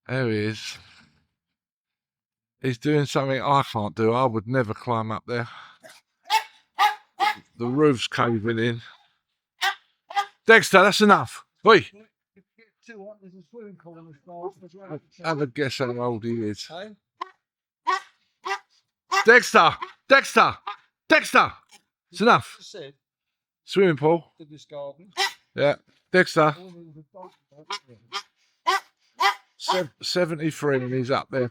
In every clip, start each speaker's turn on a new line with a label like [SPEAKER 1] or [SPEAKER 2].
[SPEAKER 1] There he is. He's doing something I can't do. I would never climb up there. The roof's caving in. Dexter, that's enough. Oi! Have a guess how old he is. Dexter! Dexter! Dexter! It's enough. Swimming pool. Yeah. Dexter. 73 and he's up there.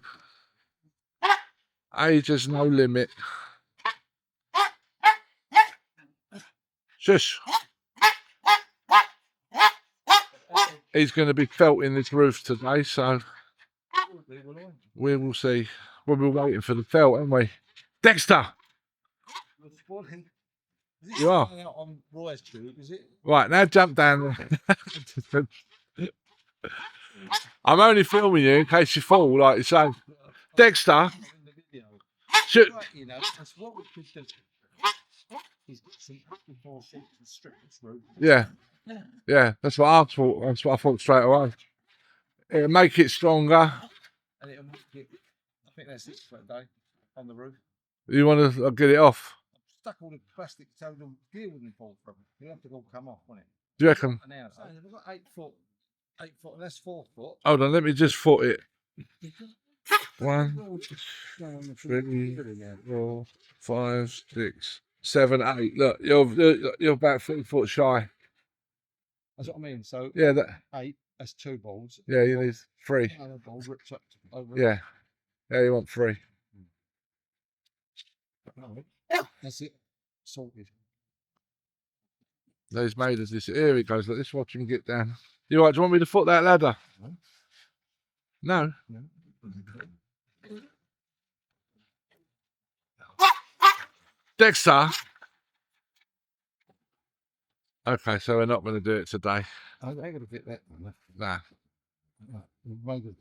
[SPEAKER 1] Age has no limit. Shush. He's going to be felting this roof today, so we will see. We'll be waiting for the felt, aren't we? Dexter! You are? Right, now jump down. I'm only filming you in case you fall, like you say. Dexter! Shoot! Yeah. Yeah, that's what I thought. That's what I thought straight away. It'll make it stronger.
[SPEAKER 2] And it'll make it, I think that's it for a day on the roof.
[SPEAKER 1] You want to get it off?
[SPEAKER 2] I've stuck all the plastic so the gear wouldn't fall from it. It'll have to all come off, won't it?
[SPEAKER 1] Do you reckon?
[SPEAKER 2] Now, so we've got 8 foot, and that's 4 foot.
[SPEAKER 1] Hold on, let me just foot it. 1, 2, 3, 4, 5, 6, 7, 8. Look, you're about 3 foot shy.
[SPEAKER 2] That's what I mean. So
[SPEAKER 1] yeah, that
[SPEAKER 2] 8. That's 2 balls.
[SPEAKER 1] Yeah, you need 3.
[SPEAKER 2] Another ball ripped up over.
[SPEAKER 1] Yeah, yeah, you want 3.
[SPEAKER 2] That's it. Sorted.
[SPEAKER 1] Those made us this. Here he goes. Let's watch him get down. You right? Do you want me to foot that ladder? No. No. Dexter. Okay, so we're not going to do it today.
[SPEAKER 2] I ain't going to get that one.
[SPEAKER 1] Nah.
[SPEAKER 2] I've made it.